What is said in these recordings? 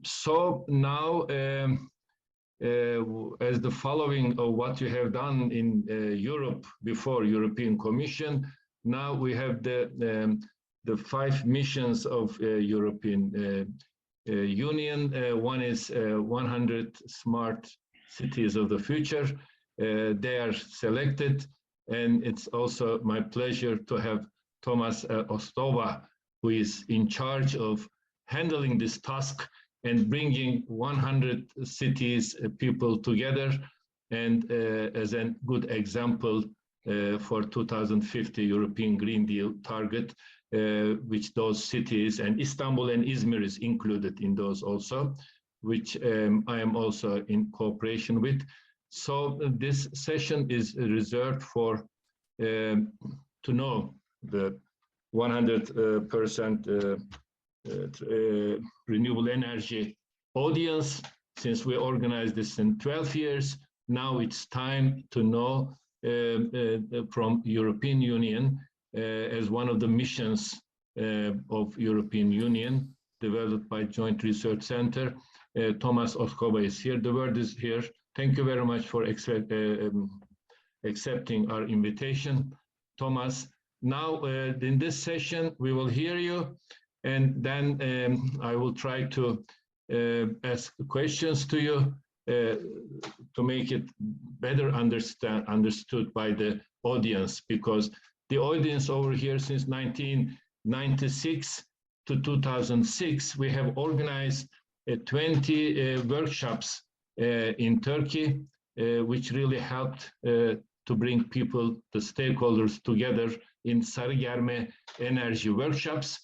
So now, as the following of what you have done in Europe before European Commission, now we have the 5 missions of European Union. One is 100 smart cities of the future. They are selected, and it's also my pleasure to have Thomas Osdoba, who is in charge of handling this task and bringing 100 cities, people together, and as a good example for 2050 European Green Deal target, which those cities, and Istanbul and Izmir is included in those also, which I am also in cooperation with. So this session is reserved for to know the 100% renewable energy audience. Since we organized this in 12 years, now it's time to know from European Union as one of the missions of European Union developed by Joint Research Center. Thomas Osdoba is here. The word is here. Thank you very much for accepting our invitation, Thomas. Now, in this session, we will hear you, and then I will try to ask questions to you to make it better understood by the audience, because the audience over here since 1996 to 2006, we have organized 20 workshops in Turkey, which really helped to bring people, the stakeholders together in Sarıgerme energy workshops.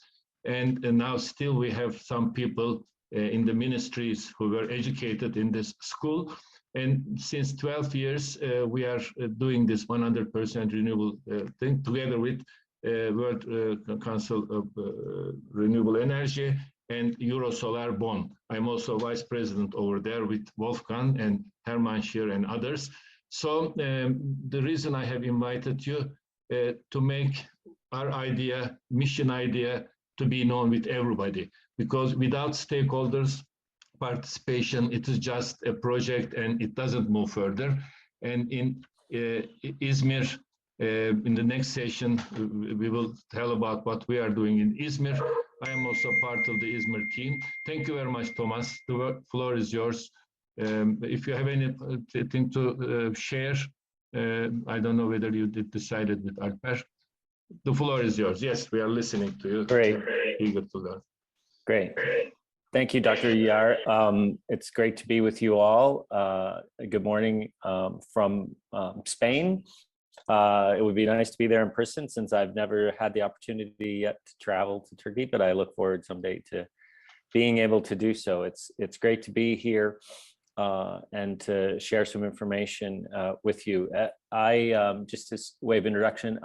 And now still we have some people in the ministries who were educated in this school. And since 12 years, we are doing this 100% renewable thing together with World Council of Renewable Energy and Eurosolar Bonn. I'm also vice president over there with Wolfgang and Hermann Schier and others. So the reason I have invited you to make our idea, mission idea, to be known with everybody, because without stakeholders participation, it is just a project and it doesn't move further. And in Izmir, in the next session, we will tell about what we are doing in Izmir. I am also part of the Izmir team. Thank you very much, Thomas. The floor is yours. If you have anything to share, I don't know whether you decided with Alper. The floor is yours. Yes, we are listening to you. Great. Eager to learn. Great. Thank you, Dr. Yar. It's great to be with you all. Good morning from Spain. It would be nice to be there in person, since I've never had the opportunity yet to travel to Turkey, but I look forward someday to being able to do so. It's great to be here and to share some information with you. Just as way of introduction,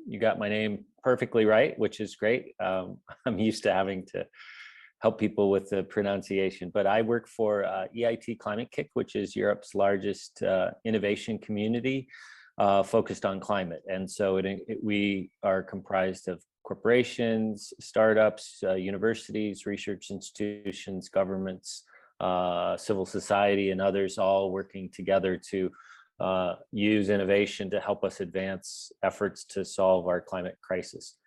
you got my name perfectly right, which is great. I'm used to having to help people with the pronunciation, but I work for EIT Climate Kick, which is Europe's largest innovation community focused on climate. And so we are comprised of corporations, startups, universities, research institutions, governments, civil society, and others, all working together to use innovation to help us advance efforts to solve our climate crisis.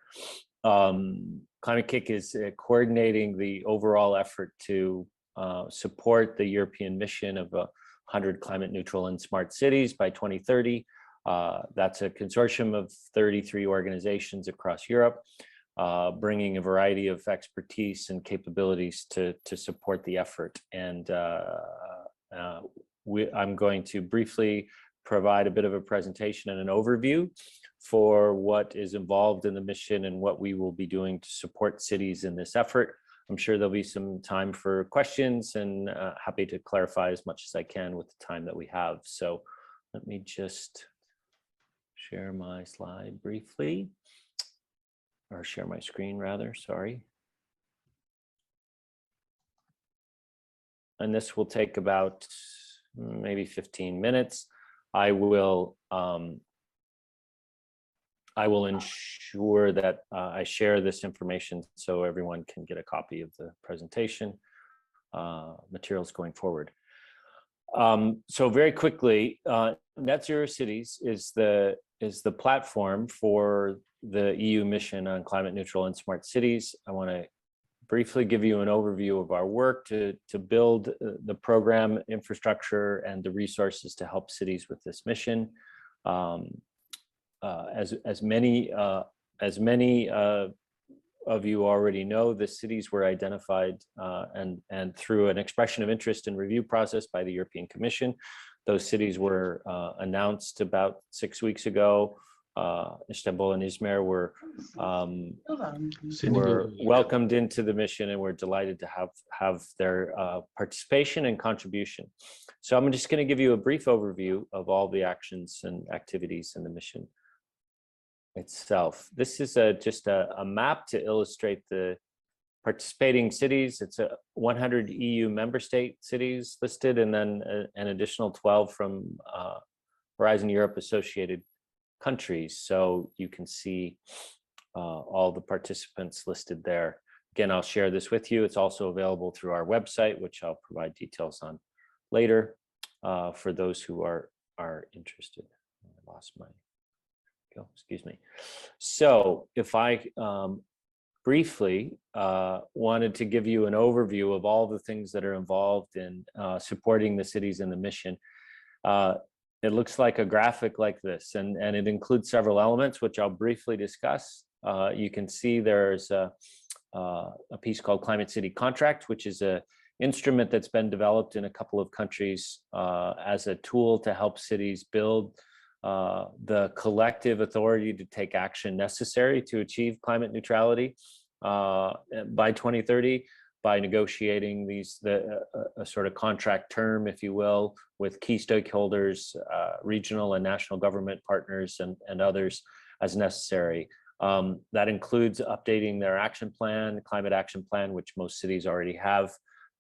Climate Kick is coordinating the overall effort to support the European mission of 100 climate neutral and smart cities by 2030. That's a consortium of 33 organizations across Europe, bringing a variety of expertise and capabilities to support the effort. And I'm going to briefly provide a bit of a presentation and an overview for what is involved in the mission and what we will be doing to support cities in this effort. I'm sure there'll be some time for questions, and happy to clarify as much as I can with the time that we have. So let me just share my slide briefly, or share my screen rather, sorry. And this will take about maybe 15 minutes. I will I will ensure that I share this information so everyone can get a copy of the presentation materials going forward. So very quickly, NetZeroCities is the platform for the EU mission on climate neutral and smart cities. I want to briefly give you an overview of our work to build the program infrastructure and the resources to help cities with this mission. As many of you already know, the cities were identified and through an expression of interest and review process by the European Commission. Those cities were announced about 6 weeks ago. Istanbul and Izmir were welcomed into the mission, and we're delighted to have their participation and contribution. So I'm just going to give you a brief overview of all the actions and activities in the mission itself. This is just a map to illustrate the participating cities. It's 100 EU member state cities listed, and then an additional 12 from Horizon Europe associated countries. So you can see all the participants listed there. Again, I'll share this with you. It's also available through our website, which I'll provide details on later for those who are interested. I lost my excuse me. So if I briefly wanted to give you an overview of all the things that are involved in supporting the cities in the mission, it looks like a graphic like this, and it includes several elements, which I'll briefly discuss. You can see there's a piece called Climate City Contract, which is an instrument that's been developed in a couple of countries as a tool to help cities build the collective authority to take action necessary to achieve climate neutrality by 2030 by negotiating a sort of contract term, if you will, with key stakeholders, regional and national government partners and others as necessary. That includes updating their action plan, climate action plan, which most cities already have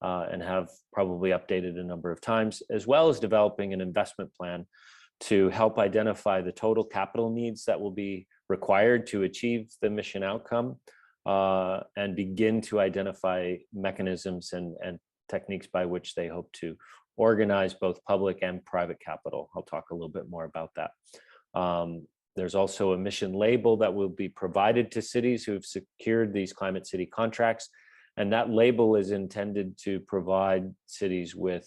and have probably updated a number of times, as well as developing an investment plan to help identify the total capital needs that will be required to achieve the mission outcome and begin to identify mechanisms and techniques by which they hope to organize both public and private capital. I'll talk a little bit more about that. There's also a mission label that will be provided to cities who have secured these Climate City contracts, and that label is intended to provide cities with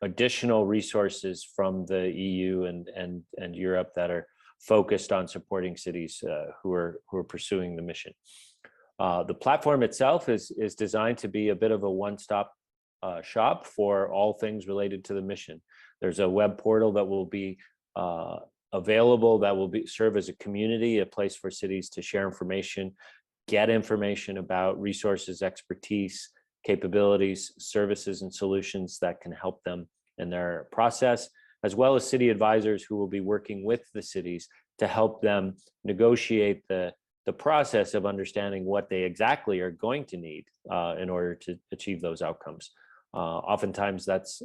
additional resources from the EU and Europe that are focused on supporting cities who are pursuing the mission. The platform itself is designed to be a bit of a one-stop shop for all things related to the mission. There's a web portal that will be available that will serve as a community, a place for cities to share information, get information about resources, expertise, capabilities, services, and solutions that can help them in their process, as well as city advisors who will be working with the cities to help them negotiate the process of understanding what they exactly are going to need in order to achieve those outcomes. Oftentimes that's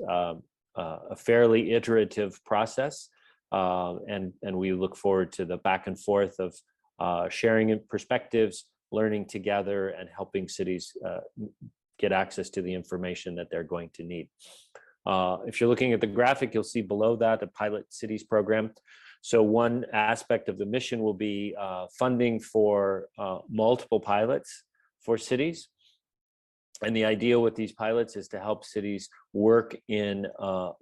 a fairly iterative process, and we look forward to the back and forth of sharing perspectives, learning together, and helping cities get access to the information that they're going to need. If you're looking at the graphic, you'll see below that the Pilot Cities program. So one aspect of the mission will be funding for multiple pilots for cities. And the idea with these pilots is to help cities work in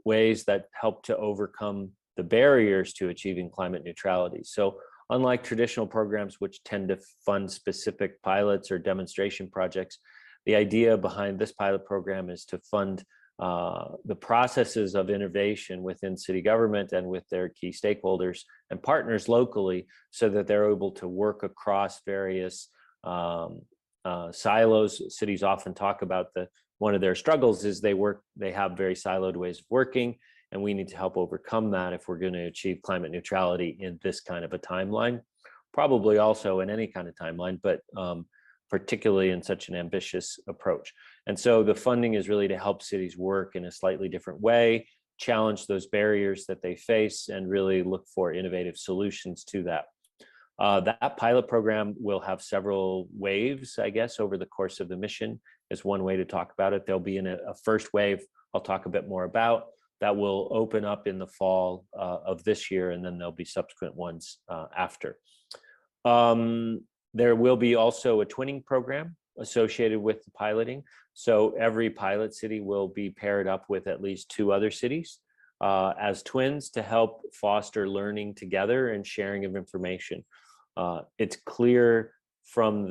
ways that help to overcome the barriers to achieving climate neutrality. So unlike traditional programs, which tend to fund specific pilots or demonstration projects, the idea behind this pilot program is to fund the processes of innovation within city government and with their key stakeholders and partners locally, so that they're able to work across various silos. Cities often talk about one of their struggles is they have very siloed ways of working, and we need to help overcome that if we're going to achieve climate neutrality in this kind of a timeline, probably also in any kind of timeline, but particularly in such an ambitious approach. And so the funding is really to help cities work in a slightly different way, challenge those barriers that they face, and really look for innovative solutions to that. That pilot program will have several waves, I guess, over the course of the mission is one way to talk about it. There'll be a first wave I'll talk a bit more about that will open up in the fall of this year, and then there'll be subsequent ones after. There will be also a twinning program associated with the piloting. So every pilot city will be paired up with at least 2 other cities as twins to help foster learning together and sharing of information. It's clear from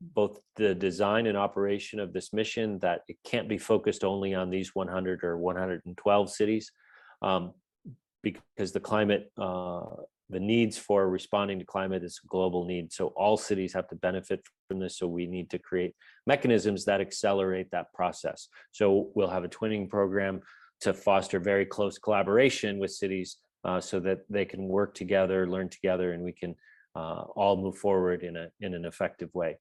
both the design and operation of this mission that it can't be focused only on these 100 or 112 cities because the climate, the needs for responding to climate is a global need. So all cities have to benefit from this. So we need to create mechanisms that accelerate that process. So we'll have a twinning program to foster very close collaboration with cities so that they can work together, learn together, and we can all move forward in an effective way.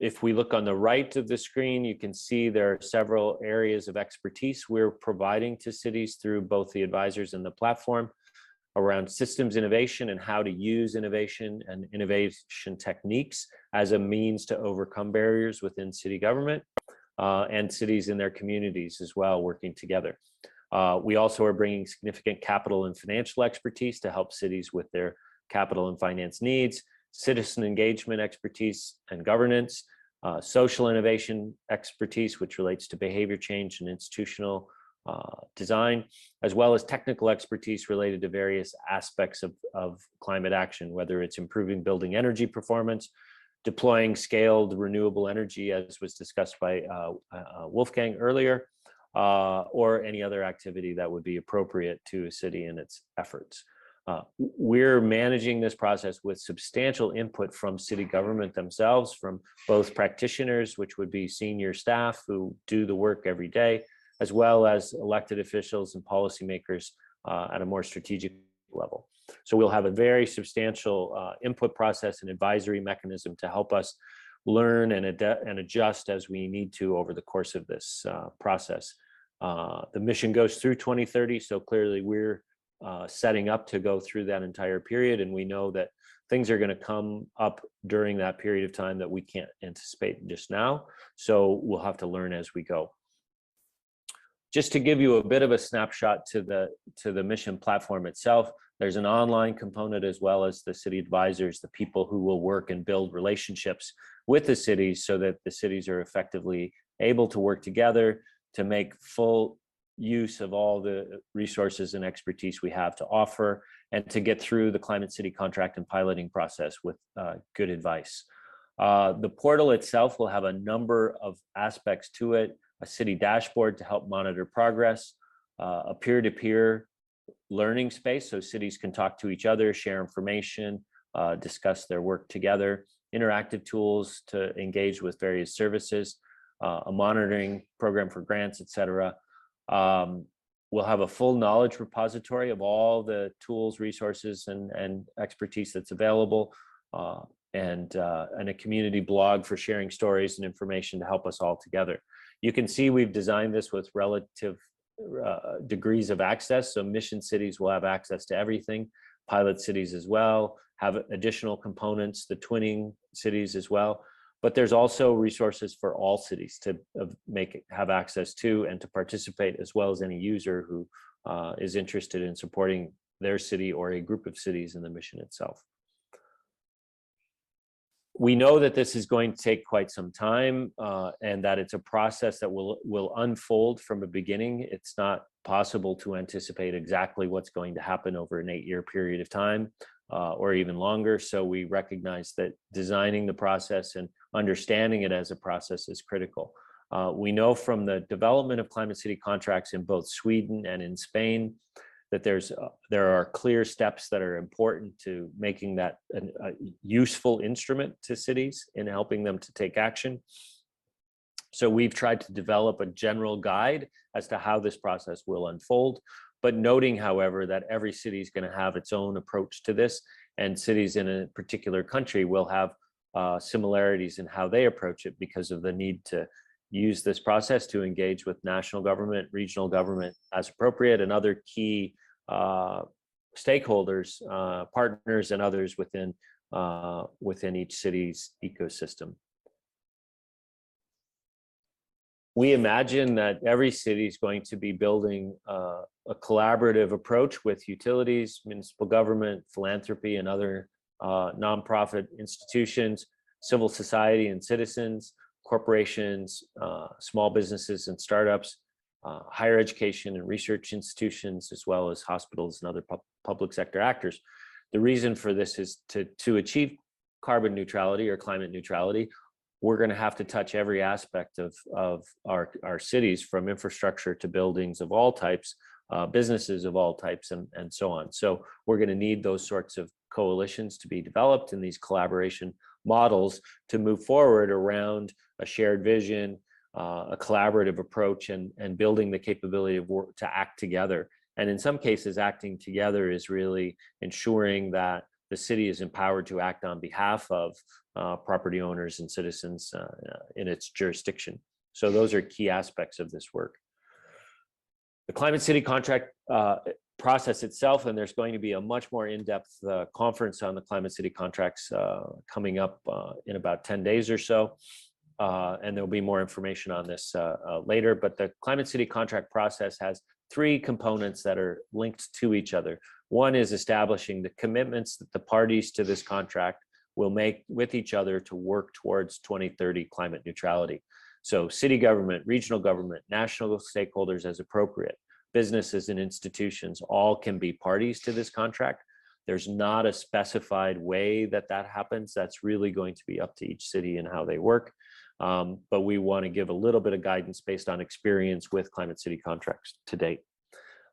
If we look on the right of the screen, you can see there are several areas of expertise we're providing to cities through both the advisors and the platform around systems innovation and how to use innovation and innovation techniques as a means to overcome barriers within city government and cities in their communities as well, working together. We also are bringing significant capital and financial expertise to help cities with their capital and finance needs, citizen engagement expertise and governance, social innovation expertise, which relates to behavior change and institutional design, as well as technical expertise related to various aspects of climate action, whether it's improving building energy performance, deploying scaled renewable energy, as was discussed by Wolfgang earlier, or any other activity that would be appropriate to a city in its efforts. We're managing this process with substantial input from city government themselves, from both practitioners, which would be senior staff who do the work every day, as well as elected officials and policymakers at a more strategic level. So we'll have a very substantial input process and advisory mechanism to help us learn and adjust as we need to over the course of this process. The mission goes through 2030, so clearly we're setting up to go through that entire period, and we know that things are going to come up during that period of time that we can't anticipate just now, so we'll have to learn as we go. Just to give you a bit of a snapshot to the mission platform itself, there's an online component as well as the city advisors, the people who will work and build relationships with the cities so that the cities are effectively able to work together to make full use of all the resources and expertise we have to offer and to get through the Climate City contract and piloting process with good advice. The portal itself will have a number of aspects to it, a city dashboard to help monitor progress, a peer-to-peer learning space so cities can talk to each other, share information, discuss their work together, interactive tools to engage with various services, a monitoring program for grants, etc. We'll have a full knowledge repository of all the tools, resources, and expertise that's available, and a community blog for sharing stories and information to help us all together. You can see we've designed this with relative degrees of access. So mission cities will have access to everything, pilot cities as well, have additional components, the twinning cities as well. But there's also resources for all cities to have access to and to participate, as well as any user who is interested in supporting their city or a group of cities in the mission itself. We know that this is going to take quite some time and that it's a process that will unfold from the beginning. It's not possible to anticipate exactly what's going to happen over an 8-year period of time or even longer. So we recognize that designing the process and understanding it as a process is critical. We know from the development of Climate City contracts in both Sweden and in Spain that there are clear steps that are important to making that a useful instrument to cities in helping them to take action. So we've tried to develop a general guide as to how this process will unfold, but noting, however, that every city is going to have its own approach to this, and cities in a particular country will have similarities in how they approach it because of the need to use this process to engage with national government, regional government as appropriate, and other key stakeholders, partners, and others within each city's ecosystem. We imagine that every city is going to be building a collaborative approach with utilities, municipal government, philanthropy, and other nonprofit institutions, civil society and citizens, corporations, small businesses and startups, higher education and research institutions, as well as hospitals and other public sector actors. The reason for this is to achieve carbon neutrality or climate neutrality, we're going to have to touch every aspect of our cities, from infrastructure to buildings of all types, businesses of all types, and so on. So we're going to need those sorts of coalitions to be developed in these collaboration models to move forward around a shared vision, a collaborative approach, and building the capability of work to act together. And in some cases, acting together is really ensuring that the city is empowered to act on behalf of property owners and citizens in its jurisdiction. So those are key aspects of this work. The Climate City contract process itself, and there's going to be a much more in-depth conference on the Climate City contracts coming up in about 10 days or so. And there'll be more information on this later, but the Climate City contract process has 3 components that are linked to each other. One is establishing the commitments that the parties to this contract will make with each other to work towards 2030 climate neutrality. So city government, regional government, national stakeholders as appropriate, businesses and institutions all can be parties to this contract. There's not a specified way that happens. That's really going to be up to each city and how they work. But we want to give a little bit of guidance based on experience with Climate City contracts to date.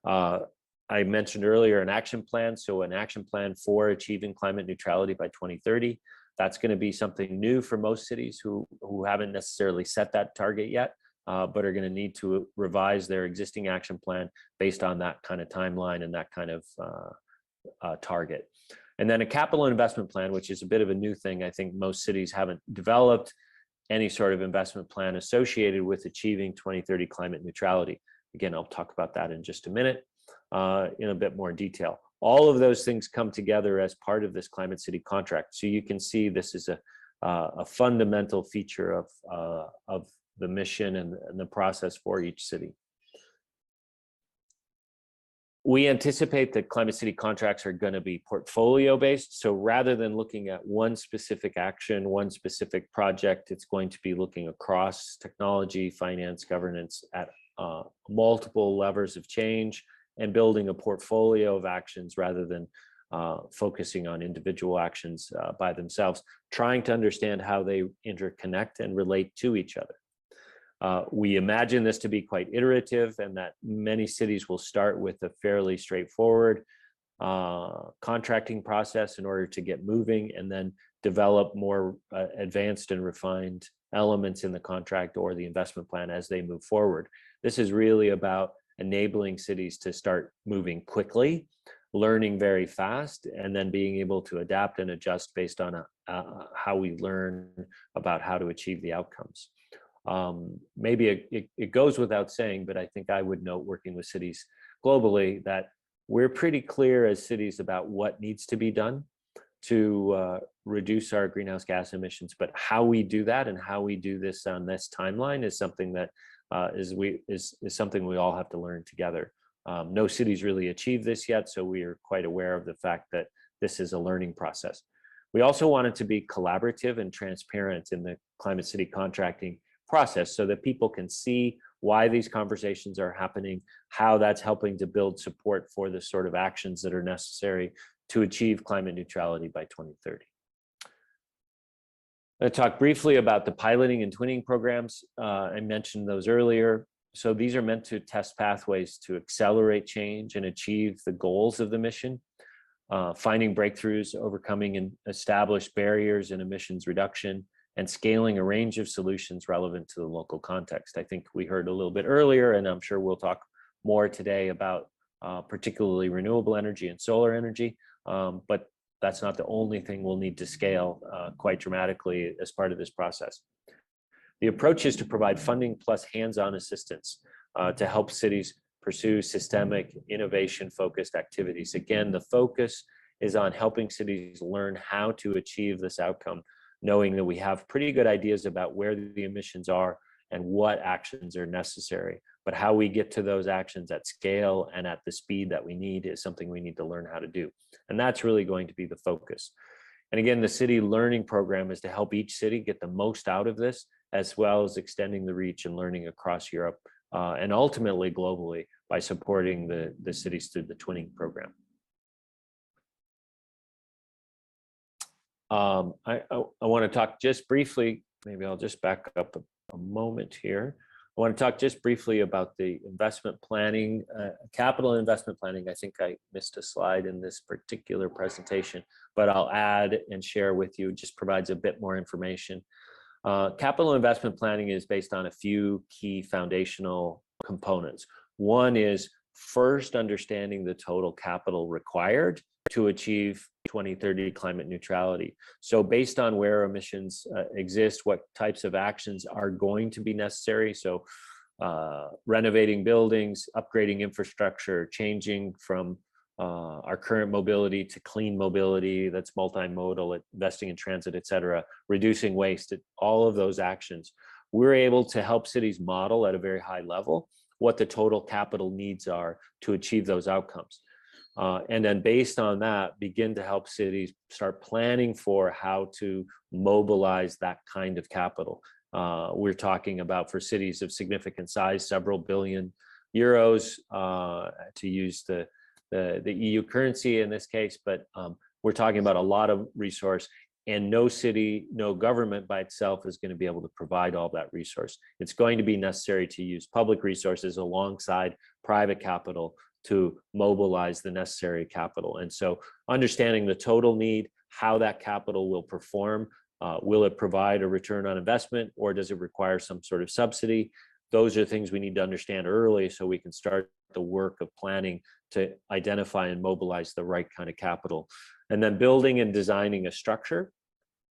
I mentioned earlier an action plan. So an action plan for achieving climate neutrality by 2030. That's going to be something new for most cities who haven't necessarily set that target yet, but are going to need to revise their existing action plan based on that kind of timeline and that kind of target. And then a capital investment plan, which is a bit of a new thing. I think most cities haven't developed any sort of investment plan associated with achieving 2030 climate neutrality. Again, I'll talk about that in just a minute in a bit more detail. All of those things come together as part of this Climate City contract. So you can see this is a fundamental feature of the mission and the process for each city. We anticipate that Climate City contracts are going to be portfolio based. So rather than looking at one specific action, one specific project, it's going to be looking across technology, finance, governance at multiple levers of change and building a portfolio of actions rather than focusing on individual actions by themselves, trying to understand how they interconnect and relate to each other. We imagine this to be quite iterative and that many cities will start with a fairly straightforward contracting process in order to get moving and then develop more advanced and refined elements in the contract or the investment plan as they move forward. This is really about enabling cities to start moving quickly, learning very fast, and then being able to adapt and adjust based on how we learn about how to achieve the outcomes. Maybe it goes without saying, but I think I would note working with cities globally that we're pretty clear as cities about what needs to be done to reduce our greenhouse gas emissions, but how we do that and how we do this on this timeline is something that is something we all have to learn together. No cities really achieved this yet, so we are quite aware of the fact that this is a learning process. We also want it to be collaborative and transparent in the Climate City contracting process so that people can see why these conversations are happening, how that's helping to build support for the sort of actions that are necessary to achieve climate neutrality by 2030. I'm going to talk briefly about the piloting and twinning programs. I mentioned those earlier. So these are meant to test pathways to accelerate change and achieve the goals of the mission, finding breakthroughs, overcoming and established barriers in emissions reduction, and scaling a range of solutions relevant to the local context. I think we heard a little bit earlier, and I'm sure we'll talk more today about particularly renewable energy and solar energy, but that's not the only thing we'll need to scale quite dramatically as part of this process. The approach is to provide funding plus hands-on assistance to help cities pursue systemic innovation-focused activities. Again, the focus is on helping cities learn how to achieve this outcome, knowing that we have pretty good ideas about where the emissions are and what actions are necessary. But how we get to those actions at scale and at the speed that we need is something we need to learn how to do. And that's really going to be the focus. And again, the city learning program is to help each city get the most out of this, as well as extending the reach and learning across Europe and ultimately globally by supporting the cities through the twinning program. I want to talk just briefly, maybe I'll just back up a moment here. I want to talk just briefly about the investment planning, capital investment planning. I think I missed a slide in this particular presentation, but I'll add and share with you, just provides a bit more information. Capital investment planning is based on a few key foundational components. One is first understanding the total capital required to achieve 2030 climate neutrality. So based on where emissions exist, what types of actions are going to be necessary. So renovating buildings, upgrading infrastructure, changing from our current mobility to clean mobility that's multimodal, investing in transit, et cetera, reducing waste, all of those actions. We're able to help cities model at a very high level what the total capital needs are to achieve those outcomes. And then based on that, begin to help cities start planning for how to mobilize that kind of capital. We're talking about, for cities of significant size, several billion euros, to use the EU currency in this case, but we're talking about a lot of resource, and no city, no government by itself is going to be able to provide all that resource. It's going to be necessary to use public resources alongside private capital to mobilize the necessary capital. And so understanding the total need, how that capital will perform, will it provide a return on investment, or does it require some sort of subsidy? Those are things we need to understand early so we can start the work of planning to identify and mobilize the right kind of capital. And then building and designing a structure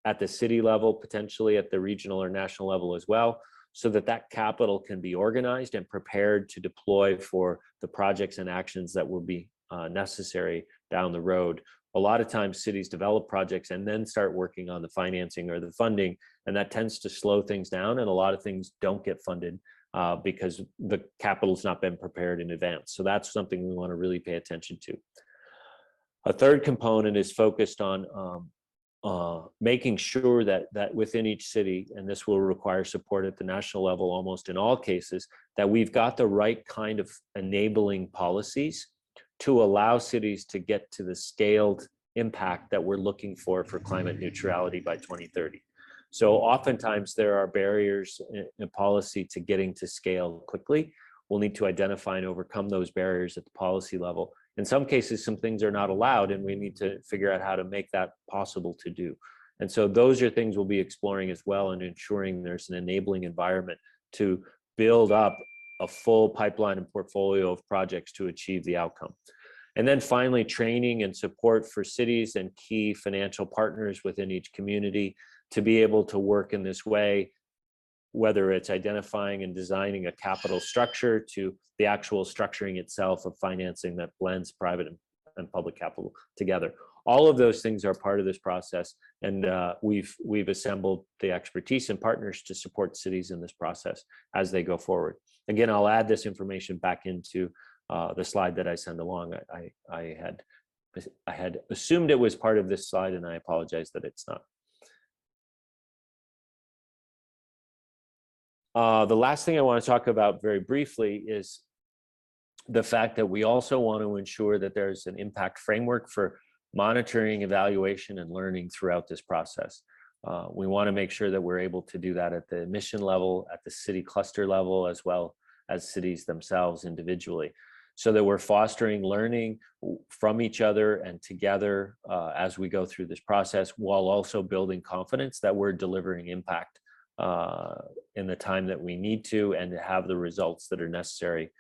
at the city level, potentially at the regional or national level as well, so that that capital can be organized and prepared to deploy for the projects and actions that will be necessary down the road. A lot of times cities develop projects and then start working on the financing or the funding, and that tends to slow things down, and a lot of things don't get funded because the capital's not been prepared in advance. So that's something we want to really pay attention to. A third component is focused on making sure that within each city, and this will require support at the national level almost in all cases, that we've got the right kind of enabling policies to allow cities to get to the scaled impact that we're looking for climate neutrality by 2030. So oftentimes there are barriers in policy to getting to scale quickly. We'll need to identify and overcome those barriers at the policy level. In some cases, some things are not allowed, and we need to figure out how to make that possible to do. And so those are things we'll be exploring as well, and ensuring there's an enabling environment to build up a full pipeline and portfolio of projects to achieve the outcome. And then finally, training and support for cities and key financial partners within each community to be able to work in this way, whether it's identifying and designing a capital structure to the actual structuring itself of financing that blends private and public capital together. All of those things are part of this process, and we've assembled the expertise and partners to support cities in this process as they go forward. Again, I'll add this information back into the slide that I send along. I had assumed it was part of this slide, and I apologize that it's not. The last thing I want to talk about very briefly is the fact that we also want to ensure that there's an impact framework for monitoring, evaluation, and learning throughout this process. We want to make sure that we're able to do that at the mission level, at the city cluster level, as well as cities themselves individually, so that we're fostering learning from each other and together as we go through this process, while also building confidence that we're delivering impact in the time that we need to, and to have the results that are necessary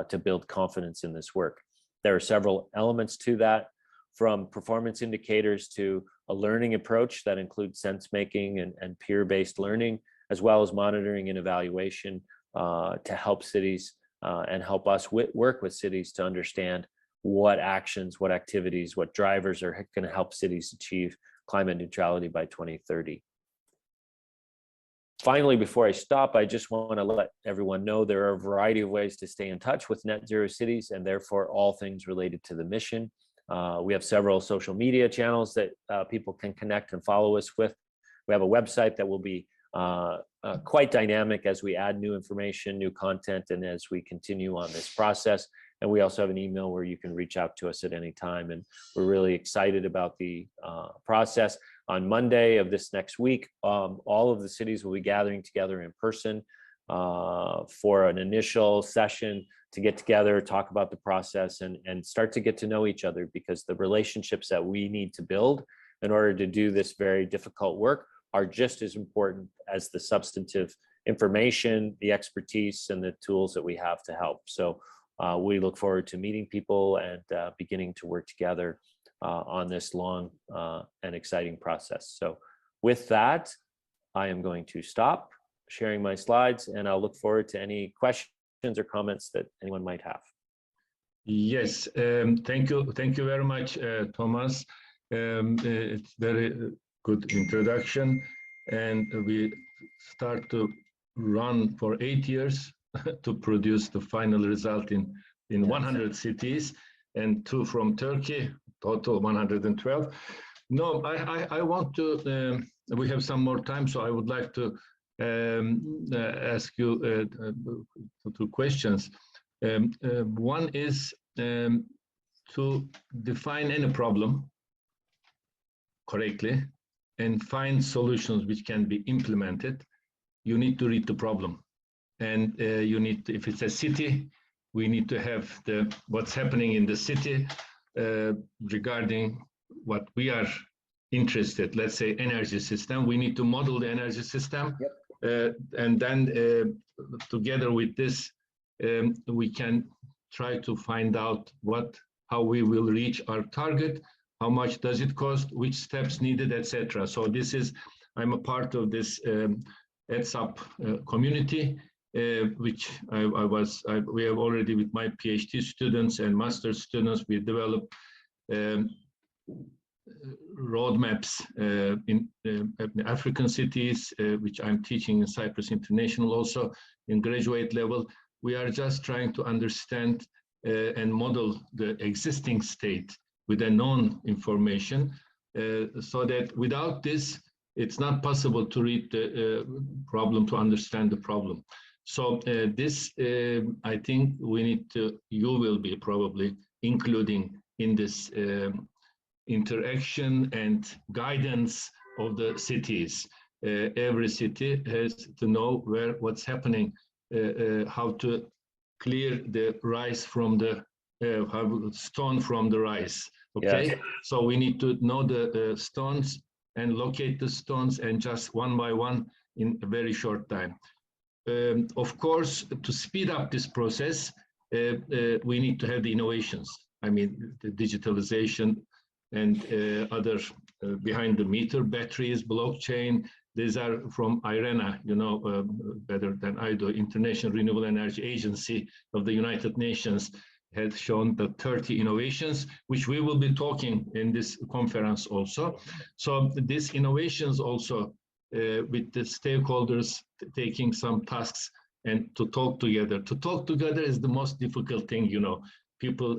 to build confidence in this work. There are several elements to that, from performance indicators to a learning approach that includes sense making and peer-based learning, as well as monitoring and evaluation to help cities and help us work with cities to understand what actions, what activities, what drivers are going to help cities achieve climate neutrality by 2030. Finally, before I stop, I just want to let everyone know there are a variety of ways to stay in touch with NetZeroCities and therefore all things related to the mission. We have several social media channels that people can connect and follow us with. We have a website that will be quite dynamic as we add new information, new content, and as we continue on this process. And we also have an email where you can reach out to us at any time. And we're really excited about the process. On Monday of this next week, all of the cities will be gathering together in person for an initial session to get together, talk about the process, and start to get to know each other, because the relationships that we need to build in order to do this very difficult work are just as important as the substantive information, the expertise, and the tools that we have to help. So we look forward to meeting people and beginning to work together on this long and exciting process. So with that, I am going to stop sharing my slides, and I'll look forward to any questions or comments that anyone might have. Yes, thank you very much, Thomas. It's very good introduction, and we start to run for 8 years to produce the final result in 100 cities, and 2 from Turkey, total 112. No, I want to, we have some more time, so I would like to ask you 2 questions. One is to define any problem correctly and find solutions which can be implemented. You need to read the problem, and you need to, if it's a city, we need to have what's happening in the city regarding what we are interested. Let's say energy system. We need to model the energy system. Yep. And then together with this, we can try to find out how we will reach our target, how much does it cost, which steps needed, etc. So this is, I'm a part of this ETSAP community, which we have already, with my PhD students and master's students, we developed roadmaps in African cities, which I'm teaching in Cyprus International also in graduate level. We are just trying to understand and model the existing state with a known information, so that without this, it's not possible to read the problem, to understand the problem. So this, I think we need to, you will be probably including in this interaction and guidance of the cities. Every city has to know what's happening, how to clear the rice from the stone from the rice. Okay, yes. So we need to know the stones and locate the stones, and just one by one in a very short time. Of course, to speed up this process, we need to have the innovations. I mean, the digitalization and other behind the meter batteries, blockchain. These are from IRENEC, you know, better than I do. International Renewable Energy Agency of the United Nations has shown the 30 innovations, which we will be talking in this conference also. So these innovations also with the stakeholders taking some tasks and to talk together. To talk together is the most difficult thing, you know. People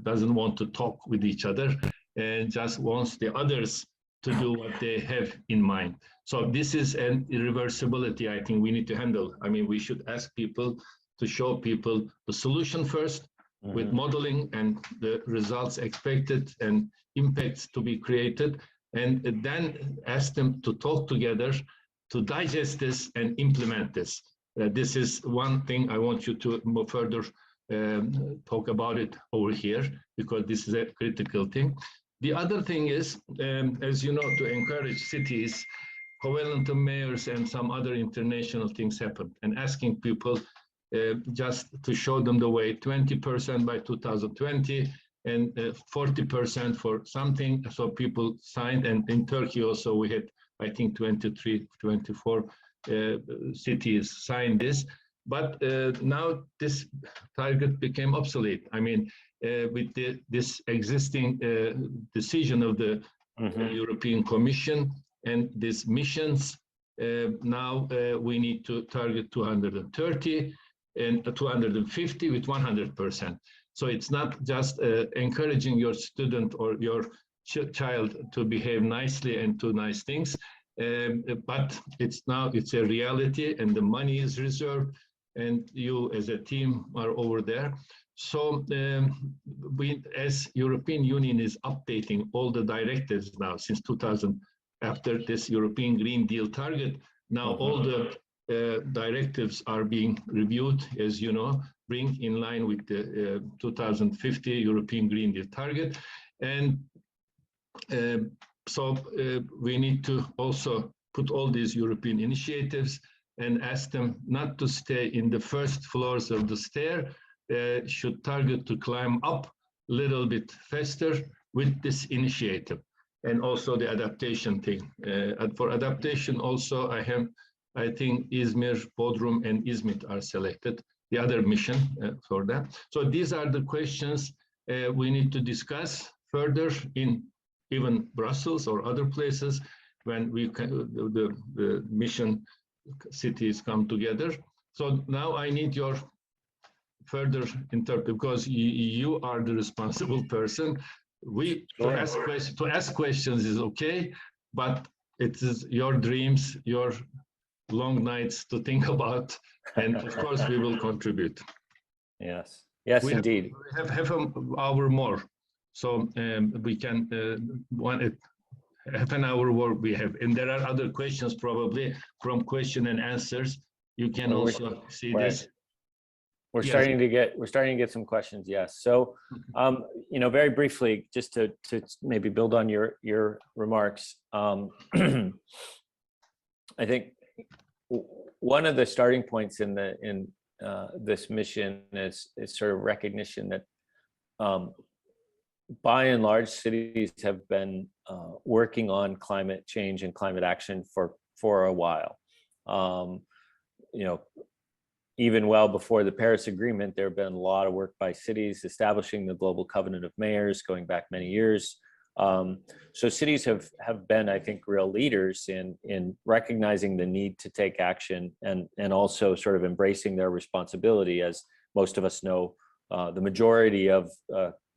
doesn't want to talk with each other and just wants the others to do what they have in mind. So this is an irreversibility I think we need to handle. I mean, we should ask people to show people the solution first, with modeling and the results expected and impacts to be created, and then ask them to talk together to digest this and implement this. This is one thing I want you to further talk about it over here, because this is a critical thing. The other thing is, as you know, to encourage cities, covalent mayors and some other international things happen, and asking people just to show them the way, 20% by 2020 and 40% for something. So people signed, and in Turkey also we had, I think 23, 24 cities signed this. but now this target became obsolete. I mean, with this existing decision of the European Commission and these missions, now we need to target 230 and 250 with 100%. So it's not just encouraging your student or your child to behave nicely and do nice things, but it's a reality, and the money is reserved, and you as a team are over there. So we, as European Union, is updating all the directives now since 2000, after this European Green Deal target. Now all the directives are being reviewed, as you know, bring in line with the 2050 European Green Deal target. And so we need to also put all these European initiatives and ask them not to stay in the first floors of the stair, should target to climb up a little bit faster with this initiative. And also the adaptation thing. And for adaptation also, I think Izmir, Bodrum, and Izmit are selected, the other mission for that. So these are the questions we need to discuss further in even Brussels or other places when we the mission cities come together. So now I need your further interpret, because you are the responsible person. To ask questions is okay, but it is your dreams, your long nights to think about, and of course we will contribute. Yes, yes, indeed. We have half an hour more, so we can half an hour more we have, and there are other questions probably from question and answers. You can also see this. We're starting to get some questions. Yes. So, you know, very briefly, just to maybe build on your remarks. I think one of the starting points in this mission is sort of recognition that, by and large, cities have been working on climate change and climate action for a while. You know, even well before the Paris Agreement, there have been a lot of work by cities establishing the Global Covenant of Mayors going back many years. So cities have been, I think, real leaders in recognizing the need to take action and also sort of embracing their responsibility. As most of us know, the majority of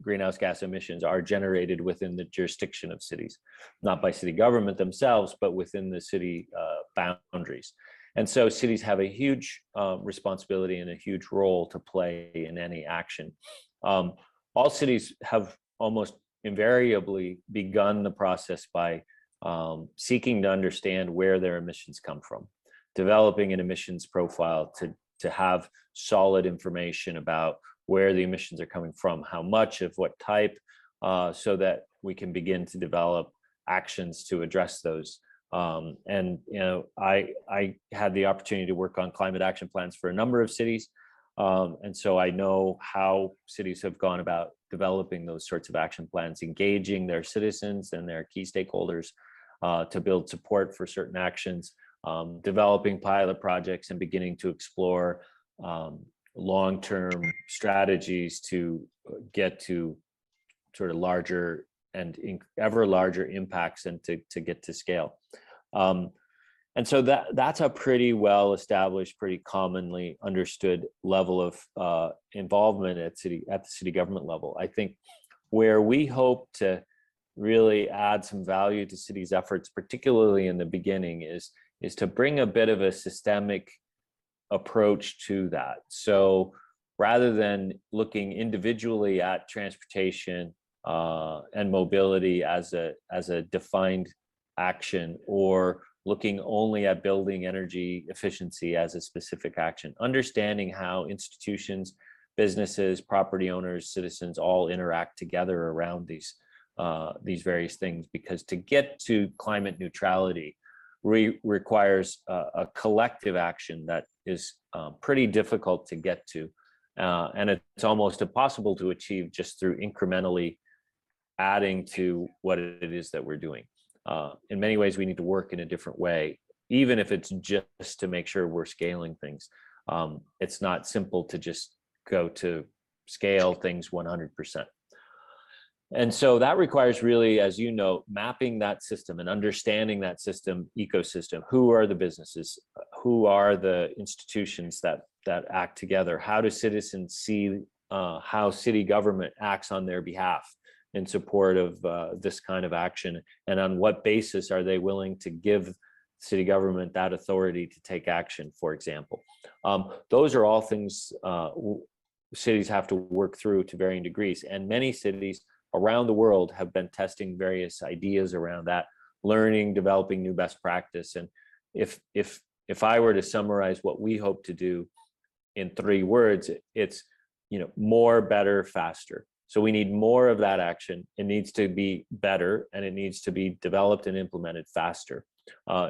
greenhouse gas emissions are generated within the jurisdiction of cities, not by city government themselves, but within the city boundaries. And so cities have a huge responsibility and a huge role to play in any action. All cities have almost invariably begun the process by seeking to understand where their emissions come from, developing an emissions profile to have solid information about where the emissions are coming from, how much, of what type, so that we can begin to develop actions to address those. And you know, I had the opportunity to work on climate action plans for a number of cities, and so I know how cities have gone about developing those sorts of action plans, engaging their citizens and their key stakeholders to build support for certain actions, developing pilot projects, and beginning to explore long-term strategies to get to sort of larger and ever larger impacts and to get to scale. And so that's a pretty well established, pretty commonly understood level of involvement at the city government level. I think where we hope to really add some value to cities' efforts, particularly in the beginning, is to bring a bit of a systemic approach to that. So rather than looking individually at transportation and mobility as a defined action, or looking only at building energy efficiency as a specific action, understanding how institutions, businesses, property owners, citizens all interact together around these various things, because to get to climate neutrality requires a collective action that is pretty difficult to get to, and it's almost impossible to achieve just through incrementally adding to what it is that we're doing. In many ways, we need to work in a different way, even if it's just to make sure we're scaling things. It's not simple to just go to scale things 100%. And so that requires really, as you know, mapping that system and understanding that system ecosystem. Who are the businesses? Who are the institutions that act together? How do citizens see how city government acts on their behalf in support of this kind of action? And on what basis are they willing to give city government that authority to take action, for example? Those are all things cities have to work through to varying degrees. And many cities around the world have been testing various ideas around that, learning, developing new best practice. And if I were to summarize what we hope to do in 3 words, it's, more, better, faster. So we need more of that action. It needs to be better, and it needs to be developed and implemented faster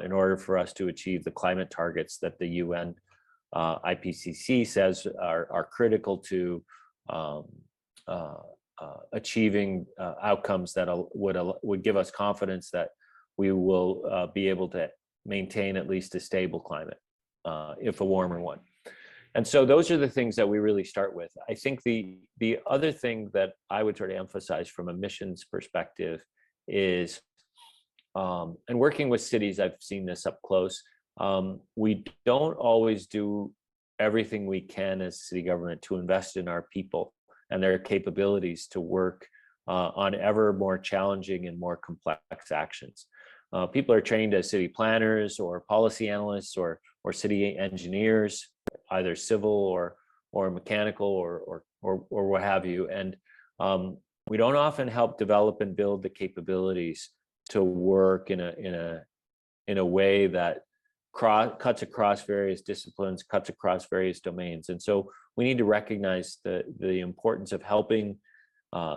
in order for us to achieve the climate targets that the UN IPCC says are critical to achieving outcomes that would give us confidence that we will be able to maintain at least a stable climate, if a warmer one. And so those are the things that we really start with. I think the other thing that I would sort of emphasize from a missions perspective is, and working with cities, I've seen this up close, we don't always do everything we can as city government to invest in our people and their capabilities to work on ever more challenging and more complex actions. People are trained as city planners or policy analysts or city engineers, either civil or mechanical or what have you. And we don't often help develop and build the capabilities to work in a way that cuts across various disciplines, cuts across various domains. And so we need to recognize the importance of helping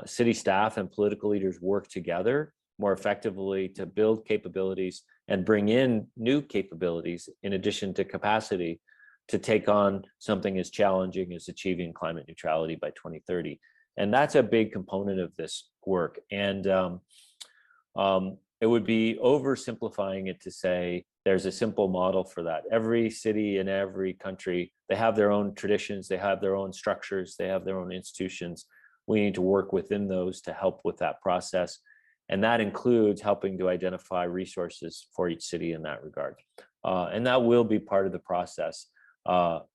city staff and political leaders work together more effectively to build capabilities and bring in new capabilities in addition to capacity to take on something as challenging as achieving climate neutrality by 2030. And that's a big component of this work. And it would be oversimplifying it to say there's a simple model for that. Every city in every country, they have their own traditions, they have their own structures, they have their own institutions. We need to work within those to help with that process. And that includes helping to identify resources for each city in that regard. And that will be part of the process.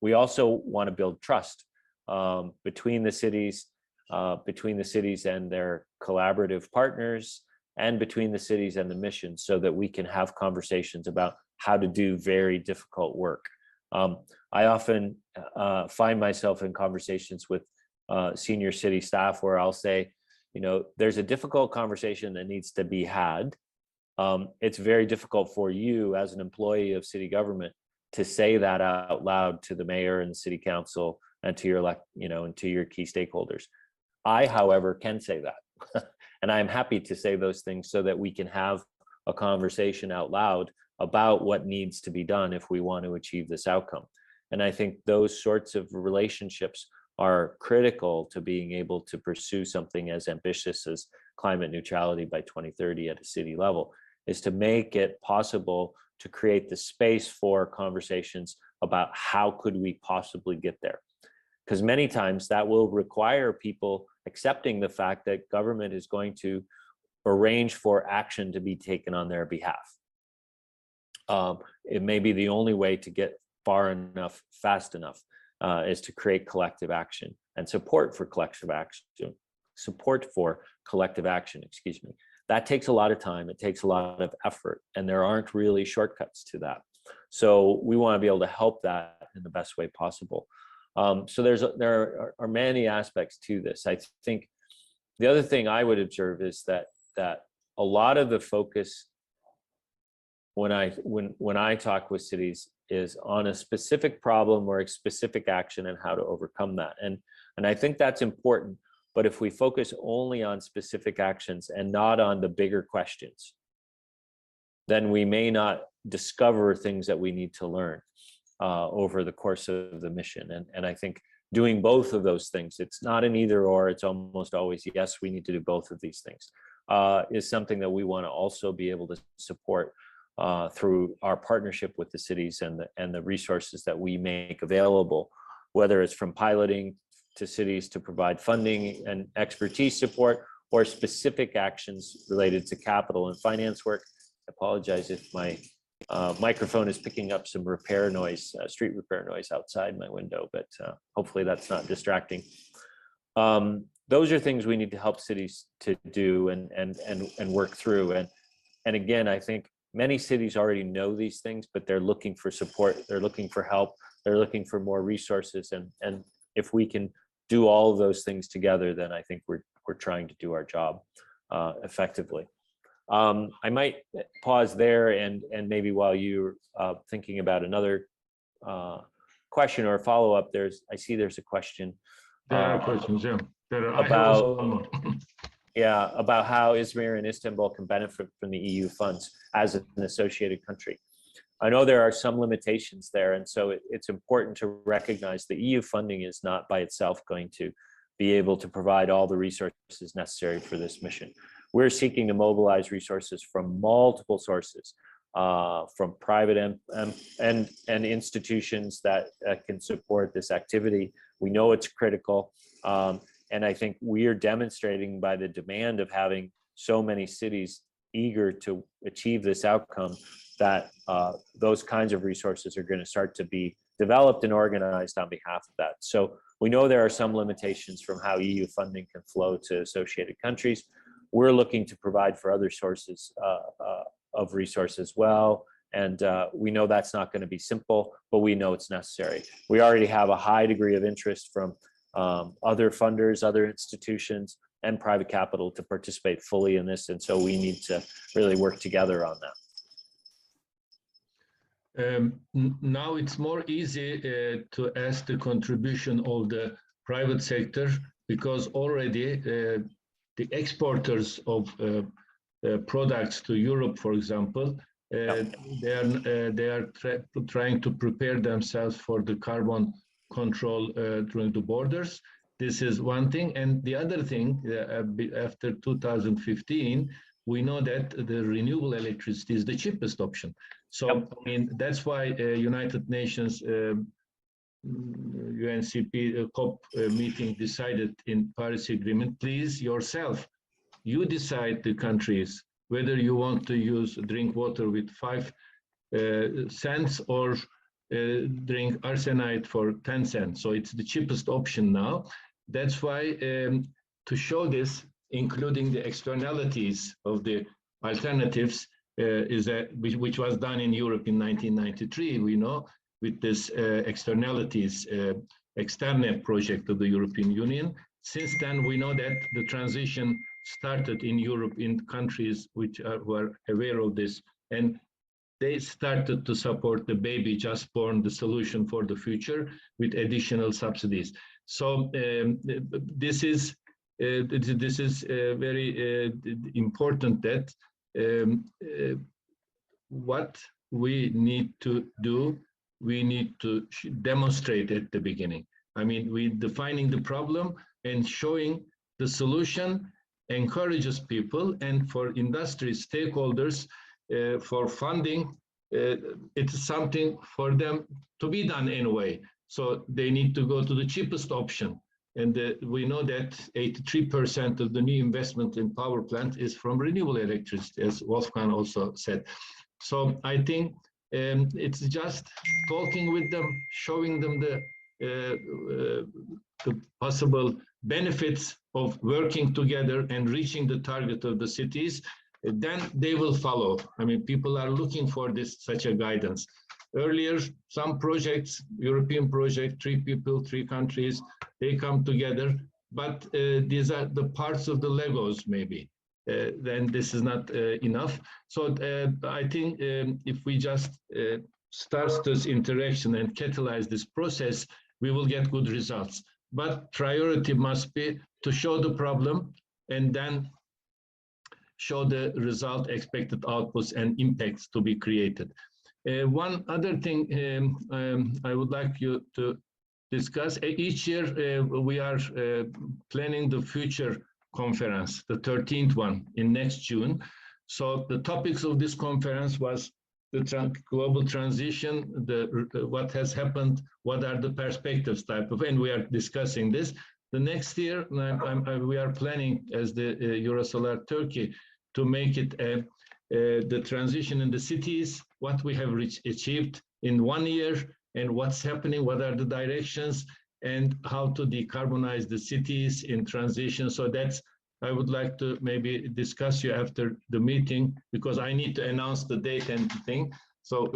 We also want to build trust between the cities and their collaborative partners, and between the cities and the mission, so that we can have conversations about how to do very difficult work. I often find myself in conversations with senior city staff where I'll say, there's a difficult conversation that needs to be had. It's very difficult for you as an employee of city government to say that out loud to the mayor and the city council and to your and to your key stakeholders. I, however, can say that. And I'm happy to say those things so that we can have a conversation out loud about what needs to be done if we want to achieve this outcome. And I think those sorts of relationships are critical to being able to pursue something as ambitious as climate neutrality by 2030 at a city level, is to make it possible to create the space for conversations about how could we possibly get there. Because many times that will require people accepting the fact that government is going to arrange for action to be taken on their behalf. It may be the only way to get far enough, fast enough, is to create collective action and support for collective action. Excuse me. That takes a lot of time. It takes a lot of effort, and there aren't really shortcuts to that. So we want to be able to help that in the best way possible. So there are many aspects to this. I think the other thing I would observe is that a lot of the focus when I talk with cities is on a specific problem or a specific action and how to overcome that. And I think that's important. But if we focus only on specific actions and not on the bigger questions, then we may not discover things that we need to learn over the course of the mission. And I think doing both of those things, it's not an either or, it's almost always, yes, we need to do both of these things, is something that we want to also be able to support through our partnership with the cities and the resources that we make available, whether it's from piloting to cities to provide funding and expertise support, or specific actions related to capital and finance work. I apologize if my microphone is picking up some repair noise, street repair noise outside my window, but hopefully that's not distracting. Those are things we need to help cities to do and work through. And again, I think many cities already know these things, but they're looking for support, they're looking for help, they're looking for more resources. And if we can do all of those things together, then I think we're trying to do our job effectively. I might pause there and maybe while you're thinking about another question or follow-up, I see there's a question. There are questions, yeah. About yeah, about how Izmir and Istanbul can benefit from the EU funds as an associated country. I know there are some limitations there, and so it's important to recognize the EU funding is not by itself going to be able to provide all the resources necessary for this mission. We're seeking to mobilize resources from multiple sources, from private and institutions that can support this activity. We know it's critical. And I think we are demonstrating by the demand of having so many cities eager to achieve this outcome that those kinds of resources are going to start to be developed and organized on behalf of that. So we know there are some limitations from how EU funding can flow to associated countries. We're looking to provide for other sources of resource as well. And we know that's not going to be simple, but we know it's necessary. We already have a high degree of interest from other funders, other institutions, and private capital to participate fully in this. And so we need to really work together on that. Now it's more easy to ask the contribution of the private sector, because already the exporters of products to Europe, for example, they are trying to prepare themselves for the carbon control during the borders. This is one thing. And the other thing, after 2015, we know that the renewable electricity is the cheapest option. So, I mean, that's why United Nations UNCP COP meeting decided in Paris Agreement, please yourself, you decide, the countries, whether you want to drink water with 5 cents or drink arsenite for 10 cents. So it's the cheapest option now. That's why to show this, including the externalities of the alternatives, which was done in Europe in 1993, we know, with this externalities external project of the European Union. Since then, we know that the transition started in Europe in countries which were aware of this, and they started to support the baby just born, the solution for the future, with additional subsidies. So this is very important, that what we need to do, we need to demonstrate at the beginning. I mean, we defining the problem and showing the solution encourages people, and for industry stakeholders, for funding, it's something for them to be done anyway. So they need to go to the cheapest option. And we know that 83% of the new investment in power plant is from renewable electricity, as Wolfgang also said. So I think it's just talking with them, showing them the possible benefits of working together and reaching the target of the cities, then they will follow. I mean, people are looking for such a guidance. Earlier, some projects, European project, 3 people, 3 countries, they come together, but these are the parts of the Legos maybe. Then this is not enough. So I think if we just start this interaction and catalyze this process, we will get good results. But priority must be to show the problem and then show the result, expected outputs and impacts to be created. One other thing I would like you to discuss, each year we are planning the future conference, the 13th one in next June. So the topics of this conference was the global transition, what has happened, what are the perspectives type of, and we are discussing this. The next year, we are planning as the Eurosolar Turkey to make it the transition in the cities, what we have achieved in 1 year, and what's happening, what are the directions, and how to decarbonize the cities in transition. So that's, I would like to maybe discuss you after the meeting, because I need to announce the date and thing. So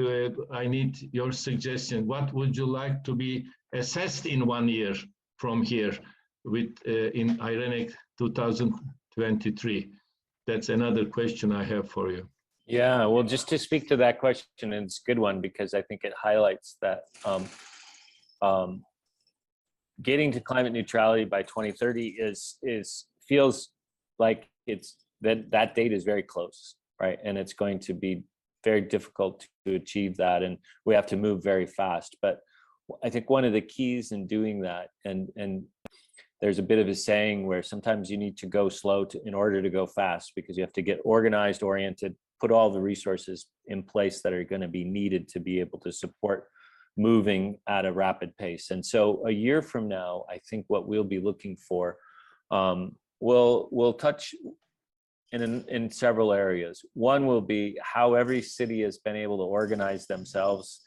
I need your suggestion. What would you like to be assessed in 1 year from here with in IRENEC 2023? That's another question I have for you. Yeah, well, just to speak to that question, and it's a good one because I think it highlights that getting to climate neutrality by 2030 feels like that date is very close, right? And it's going to be very difficult to achieve that, and we have to move very fast. But I think one of the keys in doing that, and there's a bit of a saying where sometimes you need to go slow in order to go fast, because you have to get organized, oriented, put all the resources in place that are going to be needed to be able to support moving at a rapid pace. And so a year from now, I think what we'll be looking for, we'll touch in several areas. One will be how every city has been able to organize themselves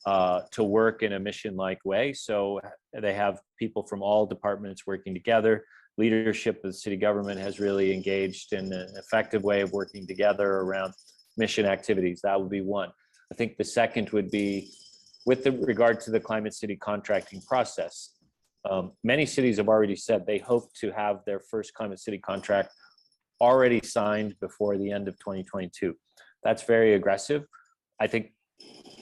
to work in a mission-like way. So they have people from all departments working together. Leadership of the city government has really engaged in an effective way of working together around mission activities. That would be one. I think the second would be with regard to the climate city contracting process. Many cities have already said they hope to have their first climate city contract already signed before the end of 2022. That's very aggressive. I think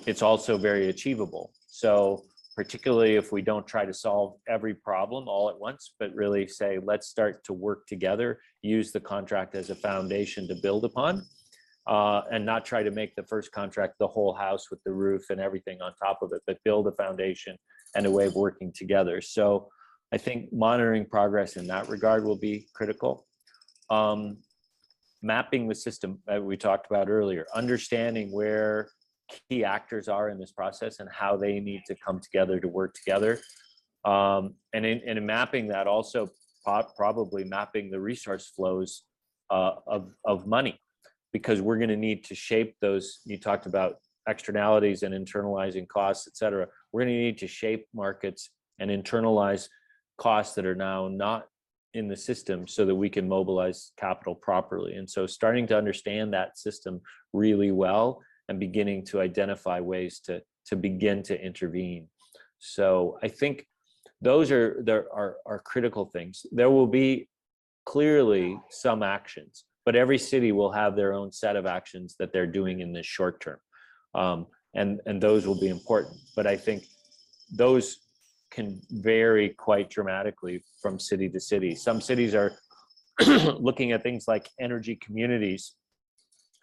it's also very achievable. So particularly if we don't try to solve every problem all at once, but really say, let's start to work together, use the contract as a foundation to build upon, and not try to make the first contract the whole house with the roof and everything on top of it, but build a foundation and a way of working together. So I think monitoring progress in that regard will be critical. Mapping the system that we talked about earlier, understanding where key actors are in this process and how they need to come together to work together. And in mapping that, also probably mapping the resource flows of money, because we're going to need to shape those. You talked about externalities and internalizing costs, et cetera. We're going to need to shape markets and internalize costs that are now not in the system so that we can mobilize capital properly. And so starting to understand that system really well and beginning to identify ways to begin to intervene. So I think those are critical things. There will be clearly some actions, but every city will have their own set of actions that they're doing in the short term. And those will be important. But I think those can vary quite dramatically from city to city. Some cities are looking at things like energy communities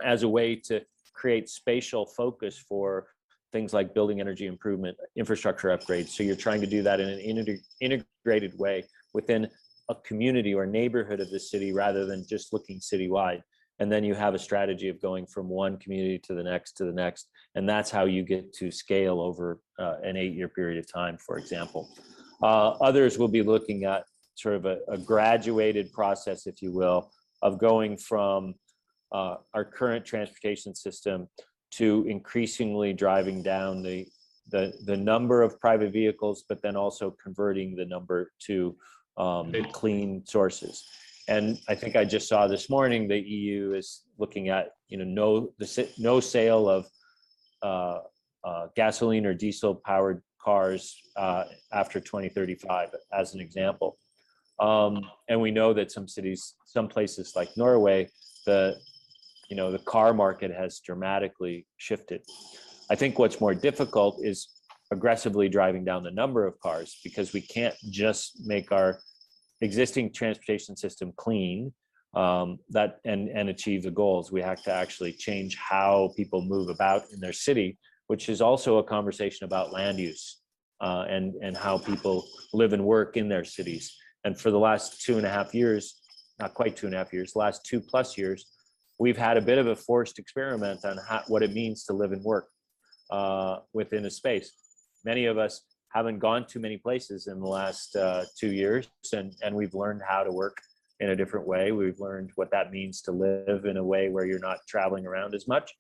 as a way to create spatial focus for things like building energy improvement, infrastructure upgrades. So you're trying to do that in an integrated way within a community or neighborhood of the city rather than just looking citywide. And then you have a strategy of going from one community to the next. And that's how you get to scale over an 8-year period of time, for example. Others will be looking at sort of a graduated process, if you will, of going from our current transportation system to increasingly driving down the number of private vehicles, but then also converting the number to clean sources. And I think I just saw this morning the EU is looking at no sale of gasoline or diesel powered cars after 2035 as an example. And we know that some places like Norway, the car market has dramatically shifted. I think what's more difficult is aggressively driving down the number of cars, because we can't just make our existing transportation system clean and achieve the goals. We have to actually change how people move about in their city, which is also a conversation about land use and how people live and work in their cities. And for the last 2.5 years, not quite 2.5 years, last 2+ years, we've had a bit of a forced experiment on what it means to live and work within a space. Many of us haven't gone to many places in the last 2 years, and we've learned how to work in a different way. We've learned what that means to live in a way where you're not traveling around as much.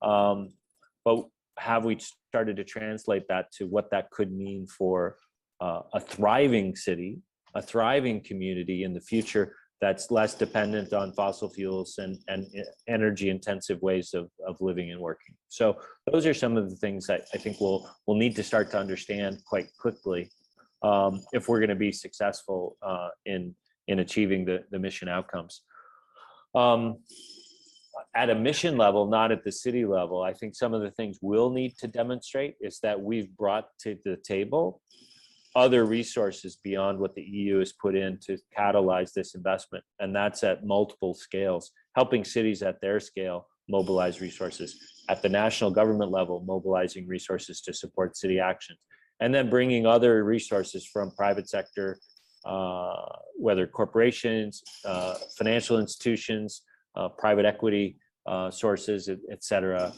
But have we started to translate that to what that could mean for a thriving city, a thriving community in the future that's less dependent on fossil fuels and energy intensive ways of living and working? So those are some of the things that I think we'll need to start to understand quite quickly if we're going to be successful in achieving the mission outcomes. At a mission level, not at the city level, I think some of the things we'll need to demonstrate is that we've brought to the table other resources beyond what the EU has put in to catalyze this investment. And that's at multiple scales, helping cities at their scale mobilize resources, at the national government level, mobilizing resources to support city actions, and then bringing other resources from private sector, whether corporations, financial institutions, private equity sources, et cetera,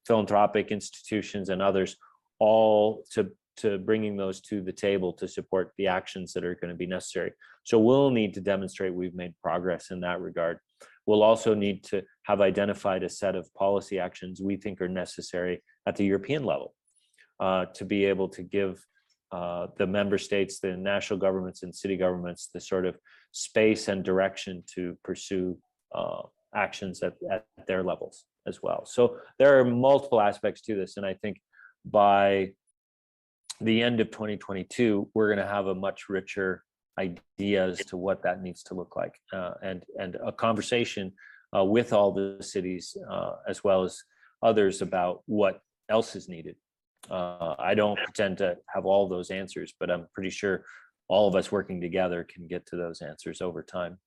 philanthropic institutions and others, all to bringing those to the table to support the actions that are going to be necessary. So we'll need to demonstrate we've made progress in that regard. We'll also need to have identified a set of policy actions we think are necessary at the European level to be able to give the member states, the national governments and city governments, the sort of space and direction to pursue actions at their levels as well. So there are multiple aspects to this, and I think by the end of 2022, we're going to have a much richer idea as to what that needs to look like, and a conversation with all the cities as well as others about what else is needed. I don't pretend to have all those answers, but I'm pretty sure all of us working together can get to those answers over time.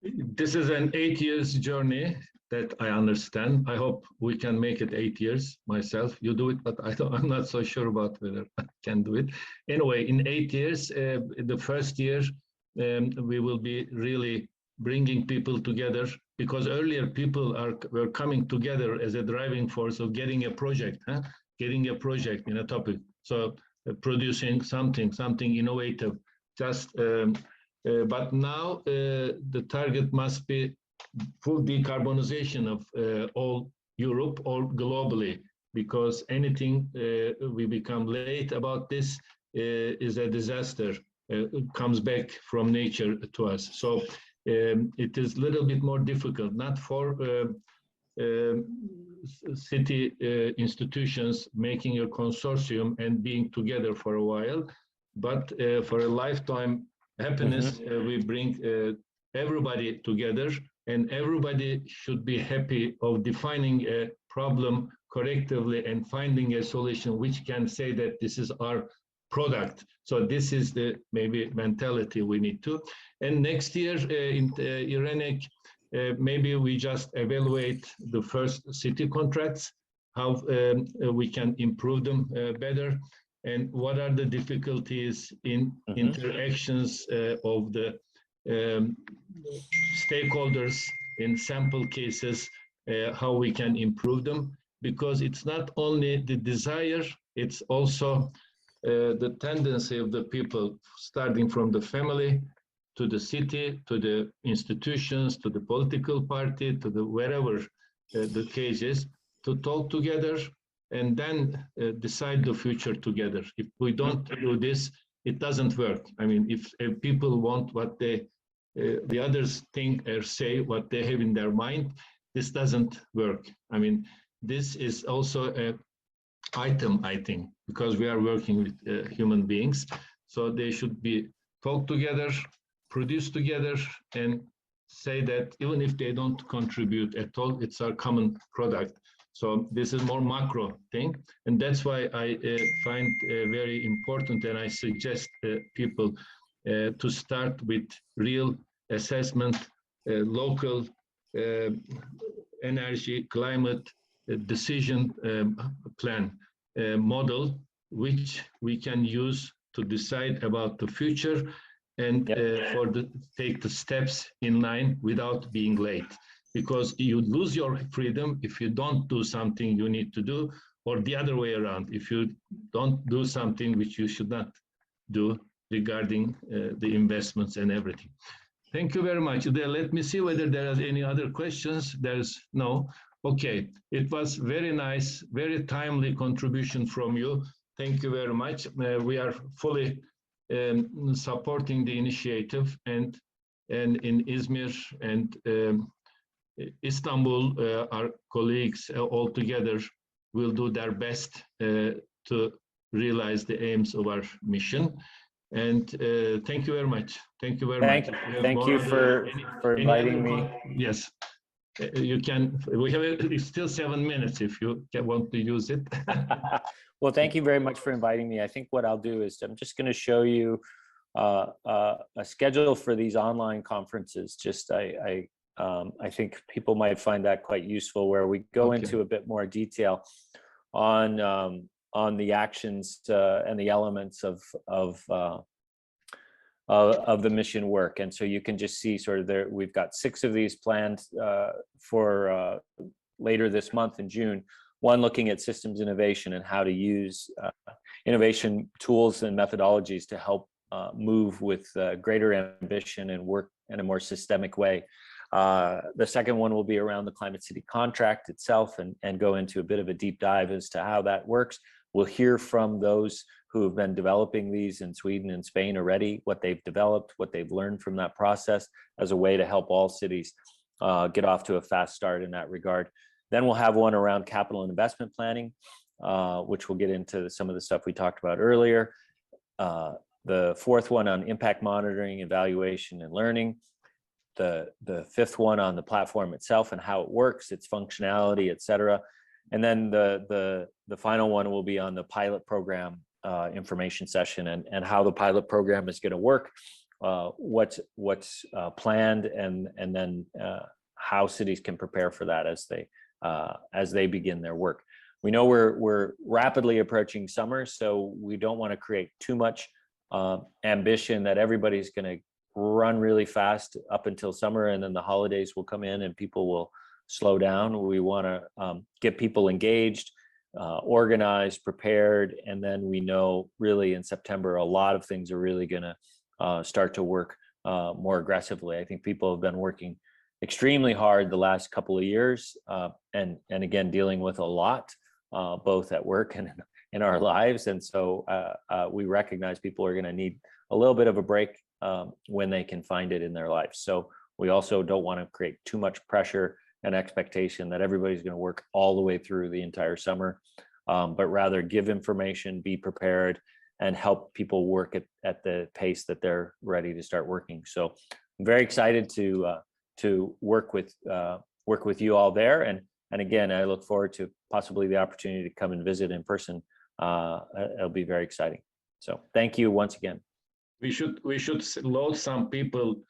This is an 8 years journey that I understand. I hope we can make it 8 years myself. You do it, but I'm not so sure about whether I can do it. Anyway, in 8 years, the first year, we will be really bringing people together, because earlier people were coming together as a driving force of getting a project, getting a project in a topic. So producing something innovative, just but now the target must be full decarbonization of all Europe or globally, because anything we become late about this is a disaster. It comes back from nature to us. So it is a little bit more difficult, not for city institutions making a consortium and being together for a while, but for a lifetime happiness, we bring everybody together, and everybody should be happy of defining a problem correctively and finding a solution which can say that this is our product. So this is the maybe mentality we need to. And next year in IRENEC, maybe we just evaluate the first city contracts, how we can improve them better, and what are the difficulties in interactions of the stakeholders in sample cases, how we can improve them, because it's not only the desire, it's also the tendency of the people, starting from the family to the city, to the institutions, to the political party, to the wherever the case is, to talk together and then decide the future together. If we don't do this, it doesn't work. I mean, if people want what the others think or say, what they have in their mind, this doesn't work. I mean, this is also an item, I think, because we are working with human beings. So they should be talk together, produce together, and say that even if they don't contribute at all, it's our common product. So this is more macro thing, and that's why I find very important, and I suggest people to start with real assessment, local energy, climate decision plan model, which we can use to decide about the future and take the steps in line without being late. because you lose your freedom if you don't do something you need to do, or the other way around, if you don't do something which you should not do regarding the investments and everything. Thank you very much. Let me see whether there are any other questions. There's no. Okay, it was very nice, very timely contribution from you. Thank you very much. We are fully supporting the initiative, and in Izmir and Istanbul, our colleagues all together will do their best to realize the aims of our mission. And thank you very much. Thank you very much. Thank you for inviting me. Yes, you can. We have still 7 minutes if you want to use it. Well, thank you very much for inviting me. I think what I'll do is I'm just going to show you a schedule for these online conferences. Just I think people might find that quite useful, where we go into a bit more detail on the actions and the elements of the mission work. And so you can just see sort of there, we've got 6 of these planned for later this month in June. One looking at systems innovation and how to use innovation tools and methodologies to help move with greater ambition and work in a more systemic way. The second one will be around the Climate City contract itself and go into a bit of a deep dive as to how that works. We'll hear from those who have been developing these in Sweden and Spain already, what they've developed, what they've learned from that process as a way to help all cities get off to a fast start in that regard. Then we'll have one around capital and investment planning, which will get into some of the stuff we talked about earlier. The fourth one on impact monitoring, evaluation, and learning. The fifth one on the platform itself and how it works, its functionality, et cetera. And then the final one will be on the pilot program information session and how the pilot program is going to work, what's planned, and then how cities can prepare for that as they begin their work. We know we're rapidly approaching summer, so we don't want to create too much ambition that everybody's going to run really fast up until summer, and then the holidays will come in and people will slow down. We want to get people engaged, organized, prepared, and then we know really in September a lot of things are really going to start to work more aggressively. I think people have been working extremely hard the last couple of years, and again dealing with a lot, both at work and in our lives, and so we recognize people are going to need a little bit of a break when they can find it in their life. So we also don't want to create too much pressure and expectation that everybody's going to work all the way through the entire summer, but rather give information, be prepared, and help people work at the pace that they're ready to start working. So I'm very excited to work with you all there, and again, I look forward to possibly the opportunity to come and visit in person. It'll be very exciting. So thank you once again. We should load some people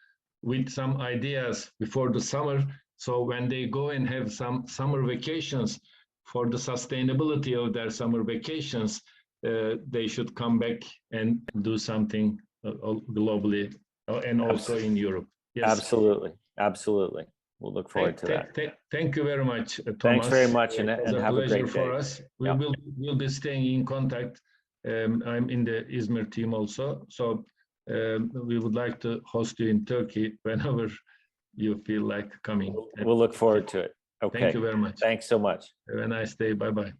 with some ideas before the summer, so when they go and have some summer vacations, for the sustainability of their summer vacations, they should come back and do something globally and also in Europe. Yes. Absolutely. We'll look forward to that. Thank you very much, Thomas. Thanks very much, and have a great day. For us. We'll be staying in contact. I'm in the Izmir team also, so we would like to host you in Turkey whenever you feel like coming. We'll look forward to it. Okay. Thank you very much. Thanks so much. Have a nice day. Bye-bye.